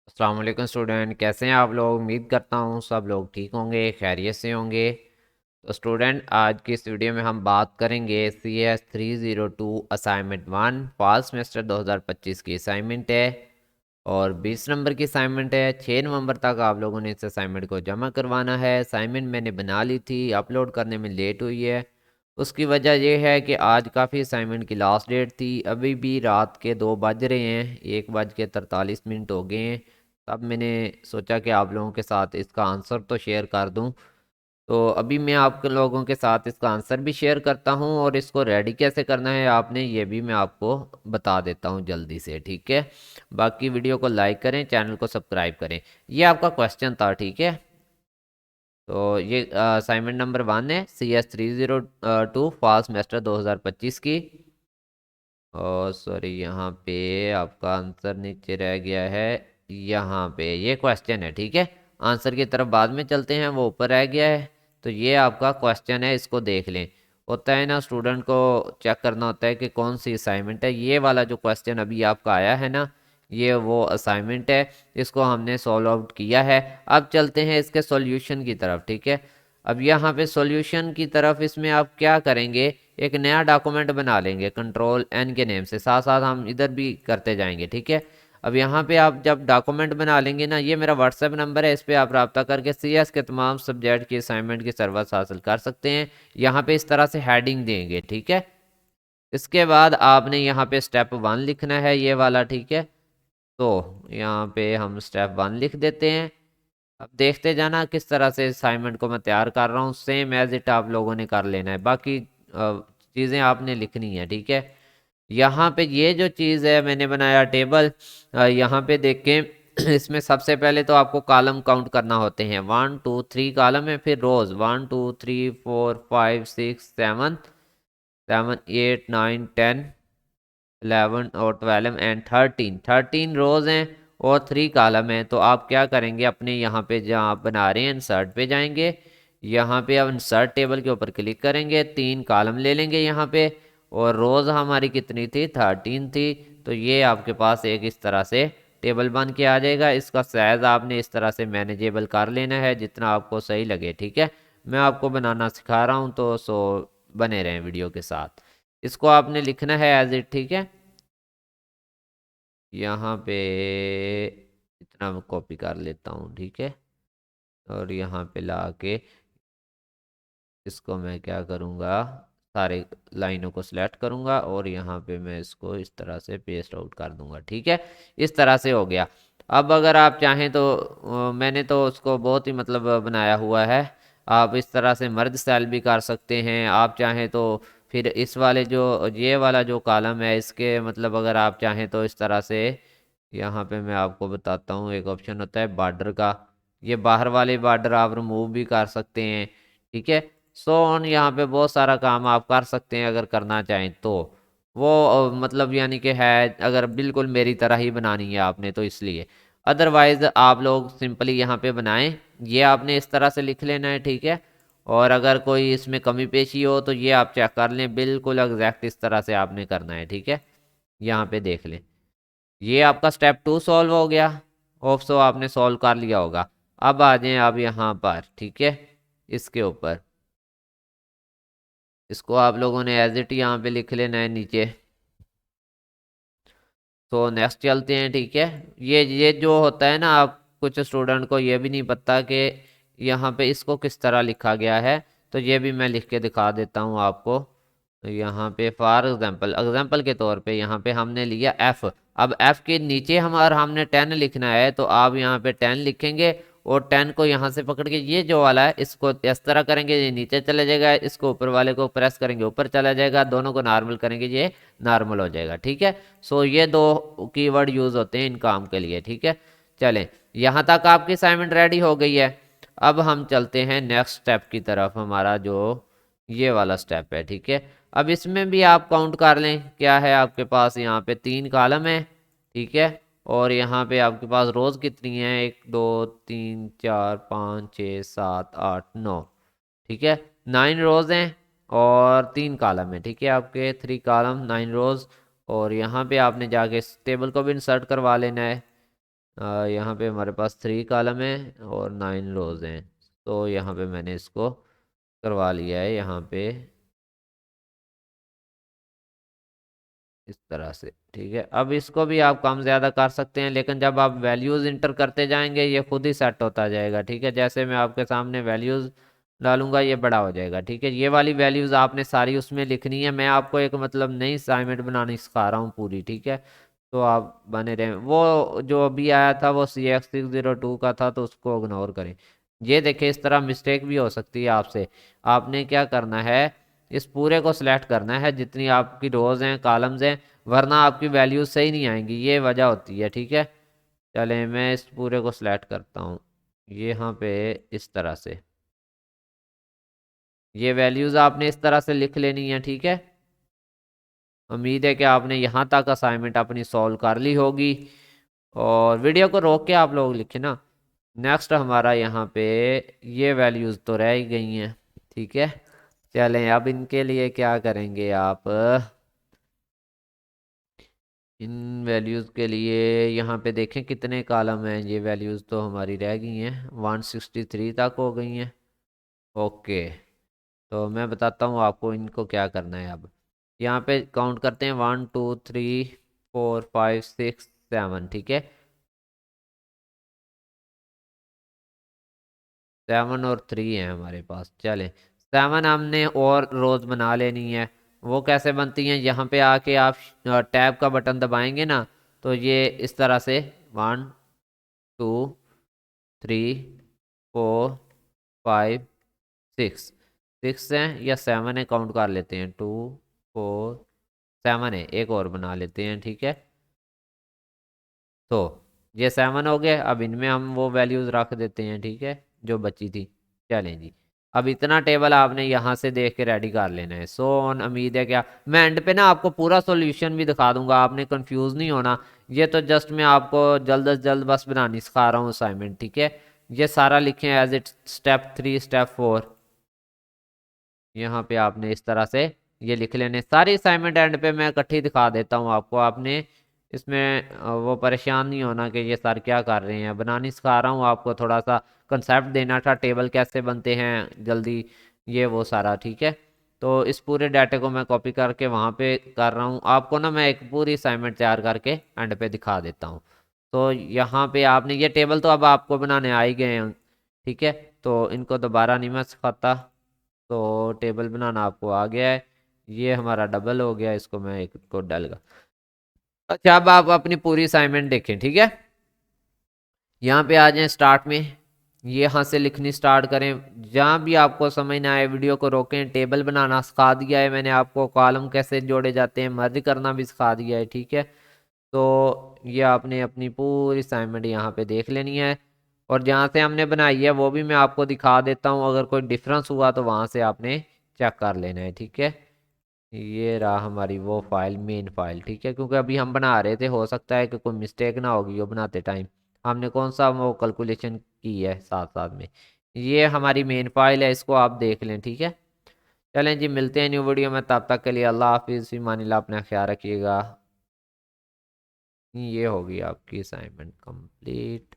अस्सलाम वालेकुम स्टूडेंट, कैसे हैं आप लोग। उम्मीद करता हूँ सब लोग ठीक होंगे, खैरियत से होंगे। तो स्टूडेंट, आज की इस वीडियो में हम बात करेंगे CS 302 असाइनमेंट 1 फॉल सेमेस्टर 2025 की असाइनमेंट है। और 20 नंबर की असाइनमेंट है। 6 नवंबर तक आप लोगों ने इस असाइनमेंट को जमा करवाना है। असाइनमेंट मैंने बना ली थी, अपलोड करने में लेट हुई है। उसकी वजह यह है कि आज काफ़ी असाइनमेंट की लास्ट डेट थी। अभी भी रात के 2 बज रहे हैं, 1 बज के 43 मिनट हो गए हैं। तब मैंने सोचा कि आप लोगों के साथ इसका आंसर तो शेयर कर दूं। तो अभी मैं आप लोगों के साथ इसका आंसर भी शेयर करता हूं, और इसको रेडी कैसे करना है आपने, ये भी मैं आपको बता देता हूं जल्दी से। ठीक है, बाकी वीडियो को लाइक करें, चैनल को सब्सक्राइब करें। ये आपका क्वेश्चन था, ठीक है। तो ये असाइनमेंट नंबर 1 है, CS 302 फॉल सेमेस्टर 2025 की। और सॉरी, यहाँ पे आपका आंसर नीचे रह गया है। यहाँ पे ये क्वेश्चन है, ठीक है। आंसर की तरफ बाद में चलते हैं, वो ऊपर रह गया है। तो ये आपका क्वेश्चन है, इसको देख लें। होता है ना, स्टूडेंट को चेक करना होता है कि कौन सी असाइनमेंट है। ये वाला जो क्वेश्चन अभी आपका आया है ना, ये वो असाइनमेंट है। इसको हमने सॉल्व आउट किया है। अब चलते हैं इसके सॉल्यूशन की तरफ, ठीक है। अब यहाँ पे सॉल्यूशन की तरफ इसमें आप क्या करेंगे, एक नया डॉक्यूमेंट बना लेंगे Ctrl+N के नेम से। साथ साथ हम इधर भी करते जाएंगे, ठीक है। अब यहाँ पे आप जब डॉक्यूमेंट बना लेंगे ना, ये मेरा व्हाट्सएप नंबर है, इस पर आप रब्ता करके CS के तमाम सब्जेक्ट की असाइनमेंट की सर्विस हासिल कर सकते हैं। यहाँ पे इस तरह से हेडिंग देंगे, ठीक है। इसके बाद आपने यहाँ पे स्टेप 1 लिखना है, ये वाला, ठीक है। तो यहाँ पे हम स्टेप 1 लिख देते हैं। अब देखते जाना किस तरह से असाइनमेंट को मैं तैयार कर रहा हूँ। सेम एज इट आप लोगों ने कर लेना है, बाकी चीज़ें आपने लिखनी है, ठीक है। यहाँ पे ये जो चीज़ है मैंने बनाया टेबल, यहाँ पे देखें इसमें सबसे पहले तो आपको कॉलम काउंट करना होते हैं। 1 2 3 कॉलम है, फिर रोज 1 2 3 4 5 6 7 7 8 9 10 11 और 12 एंड 13 रोज हैं और 3 कॉलम हैं। तो आप क्या करेंगे, अपने यहाँ पे जहाँ आप बना रहे हैं इंसर्ट पे जाएंगे। यहाँ पे आप इंसर्ट टेबल के ऊपर क्लिक करेंगे, 3 कॉलम ले लेंगे यहाँ पे। और रोज़ हमारी कितनी थी, 13 थी। तो ये आपके पास एक इस तरह से टेबल बन के आ जाएगा। इसका साइज़ आपने इस तरह से मैनेजेबल कर लेना है, जितना आपको सही लगे, ठीक है। मैं आपको बनाना सिखा रहा हूँ, तो बने रहें वीडियो के साथ। इसको आपने लिखना है एज इट, ठीक है। यहाँ पे इतना मैं कॉपी कर लेता हूँ, ठीक है। और यहाँ पे ला के इसको मैं क्या करूँगा, सारे लाइनों को सिलेक्ट करूँगा और यहाँ पे मैं इसको इस तरह से पेस्ट आउट कर दूँगा, ठीक है। इस तरह से हो गया। अब अगर आप चाहें तो मैंने तो उसको बहुत ही मतलब बनाया हुआ है। आप इस तरह से मर्ज सेल भी कर सकते हैं, आप चाहें तो। फिर इस वाले जो ये वाला जो कॉलम है, इसके मतलब अगर आप चाहें तो इस तरह से, यहाँ पे मैं आपको बताता हूँ, एक ऑप्शन होता है बॉर्डर का। ये बाहर वाले बॉर्डर आप रिमूव भी कर सकते हैं, ठीक है। सो ऑन, यहाँ पे बहुत सारा काम आप कर सकते हैं अगर करना चाहें तो। वो मतलब यानी कि है, अगर बिल्कुल मेरी तरह ही बनानी है आपने तो इसलिए। अदरवाइज आप लोग सिंपली यहाँ पे बनाएं। ये आपने इस तरह से लिख लेना है, ठीक है। और अगर कोई इसमें कमी पेशी हो तो ये आप चेक कर लें, बिल्कुल एग्जैक्ट इस तरह से आपने करना है, ठीक है। यहाँ पे देख लें, ये आपका स्टेप 2 सॉल्व हो गया। होप सो आपने सॉल्व कर लिया होगा। अब आ जाएं आप यहाँ पर, ठीक है, इसके ऊपर। इसको आप लोगों ने एज इट यहाँ पे लिख लेना है नीचे। तो नेक्स्ट चलते हैं, ठीक है। ये जो होता है ना, आप कुछ स्टूडेंट को ये भी नहीं पता कि यहाँ पे इसको किस तरह लिखा गया है। तो ये भी मैं लिख के दिखा देता हूँ आपको। तो यहाँ पे फॉर एग्जांपल एग्जांपल के तौर पे यहाँ पे हमने लिया एफ। अब एफ के नीचे हमारा हमने 10 लिखना है, तो आप यहाँ पे 10 लिखेंगे। और 10 को यहाँ से पकड़ के ये जो वाला है इसको इस तरह करेंगे, ये नीचे चले जाएगा। इसको ऊपर वाले को प्रेस करेंगे, ऊपर चला जाएगा। दोनों को नॉर्मल करेंगे, ये नॉर्मल हो जाएगा, ठीक है। ये दो कीवर्ड यूज होते हैं इन काम के लिए, ठीक है। चलें, यहाँ तक आपकी असाइनमेंट रेडी हो गई है। अब हम चलते हैं नेक्स्ट स्टेप की तरफ, हमारा जो ये वाला स्टेप है, ठीक है। अब इसमें भी आप काउंट कर लें, क्या है आपके पास, यहाँ पे 3 कॉलम है, ठीक है। और यहाँ पे आपके पास रोज कितनी है, 1 2 3 4 5 6 7 8 9, ठीक है। 9 रोज हैं और 3 कॉलम है, ठीक है। आपके 3 कॉलम 9 रोज। और यहाँ पे आपने जाके इस टेबल को भी इंसर्ट करवा लेना है। यहाँ पे हमारे पास 3 कॉलम है और 9 रोज हैं। तो यहाँ पे मैंने इसको करवा लिया है यहाँ पे इस तरह से। ठीक है, अब इसको भी आप कम ज़्यादा कर सकते हैं, लेकिन जब आप वैल्यूज़ इंटर करते जाएंगे ये खुद ही सेट होता जाएगा। ठीक है, जैसे मैं आपके सामने वैल्यूज़ डालूंगा ये बड़ा हो जाएगा। ठीक है, ये वाली वैल्यूज़ आपने सारी उसमें लिखनी है। मैं आपको एक मतलब नई असाइनमेंट बनानी सिखा रहा हूँ पूरी। ठीक है, तो आप बने रहें। वो जो अभी आया था वो CX602 का था, तो उसको इग्नोर करें। ये देखें, इस तरह मिस्टेक भी हो सकती है आपसे। आपने क्या करना है, इस पूरे को सिलेक्ट करना है जितनी आपकी रोज हैं कॉलम्स हैं, वरना आपकी वैल्यूज सही नहीं आएंगी, ये वजह होती है। ठीक है, चलें मैं इस पूरे को सिलेक्ट करता हूँ ये यहाँ पे इस तरह से। ये वैल्यूज आपने इस तरह से लिख लेनी है। ठीक है, उम्मीद है कि आपने यहाँ तक असाइनमेंट अपनी सॉल्व कर ली होगी। और वीडियो को रोक के आप लोग लिखे ना। नेक्स्ट हमारा यहाँ पे ये वैल्यूज तो रह ही गई हैं। ठीक है, चलें अब इनके लिए क्या करेंगे आप, इन वैल्यूज़ के लिए यहाँ पे देखें कितने कॉलम हैं। ये वैल्यूज़ तो हमारी रह गई हैं, 163 तक हो गई हैं। ओके, तो मैं बताता हूँ आपको इनको क्या करना है। अब यहाँ पे काउंट करते हैं, 1 2 3 4 5 6 7। ठीक है, 7 और 3 है हमारे पास। चलें, 7 हमने और रोज़ बना लेनी है। वो कैसे बनती हैं, यहाँ पे आके आप टैब का बटन दबाएंगे ना, तो ये इस तरह से 1 2 3 4 5 6 6 हैं या 7 है, काउंट कर लेते हैं। 2 4 7 है, एक और बना लेते हैं। ठीक है, तो ये 7 हो गए। अब इनमें हम वो वैल्यूज रख देते हैं। ठीक है, जो बची थी। चलें जी, अब इतना टेबल आपने यहाँ से देख के रेडी कर लेना है। सो ऑन, उम्मीद है क्या, मैं एंड पे ना आपको पूरा सॉल्यूशन भी दिखा दूंगा, आपने कंफ्यूज नहीं होना। ये तो जस्ट मैं आपको जल्द अज जल्द बस बनानी सिखा रहा हूँ असाइनमेंट। ठीक है, ये सारा लिखें एज इट स्टेप 3 स्टेप 4। यहाँ पे आपने इस तरह से ये लिख लेने सारी असाइनमेंट। एंड पे मैं इकट्ठी दिखा देता हूँ आपको, आपने इसमें वो परेशान नहीं होना कि ये सर क्या कर रहे हैं। बनानी सिखा रहा हूँ आपको, थोड़ा सा कंसेप्ट देना था, टेबल कैसे बनते हैं जल्दी, ये वो सारा। ठीक है, तो इस पूरे डाटे को मैं कॉपी करके वहाँ पे कर रहा हूँ आपको ना, मैं एक पूरी असाइनमेंट तैयार करके एंड पे दिखा देता हूँ। तो यहाँ पे आपने ये टेबल तो अब आपको बनाने आ ही गए हैं। ठीक है, तो इनको दोबारा नहीं मैं सिखाता। तो टेबल बनाना आपको आ गया है, ये हमारा डबल हो गया, इसको मैं एक को डालगा। अच्छा, अब आप अपनी पूरी असाइनमेंट देखें। ठीक है, यहाँ पे आ जाएं स्टार्ट में, ये यहाँ से लिखनी स्टार्ट करें। जहाँ भी आपको समझ ना आए वीडियो को रोकें। टेबल बनाना सिखा दिया है मैंने आपको, कॉलम कैसे जोड़े जाते हैं, मर्ज करना भी सिखा दिया है। ठीक है, तो ये आपने अपनी पूरी असाइनमेंट यहाँ पे देख लेनी है। और जहाँ से हमने बनाई है वो भी मैं आपको दिखा देता हूँ, अगर कोई डिफरेंस हुआ तो वहाँ से आपने चेक कर लेना है। ठीक है, ये रहा हमारी वो फाइल, मेन फाइल। ठीक है, क्योंकि अभी हम बना रहे थे, हो सकता है कि कोई मिस्टेक ना होगी वो बनाते टाइम, हमने कौन सा वो कैलकुलेशन की है साथ साथ में। ये हमारी मेन फाइल है, इसको आप देख लें। ठीक है, चलें जी, मिलते हैं न्यू वीडियो में, तब तक के लिए अल्लाह हाफिज़, फी मानिल्लाह, अपना ख्याल रखिएगा। ये होगी आपकी असाइनमेंट कंप्लीट।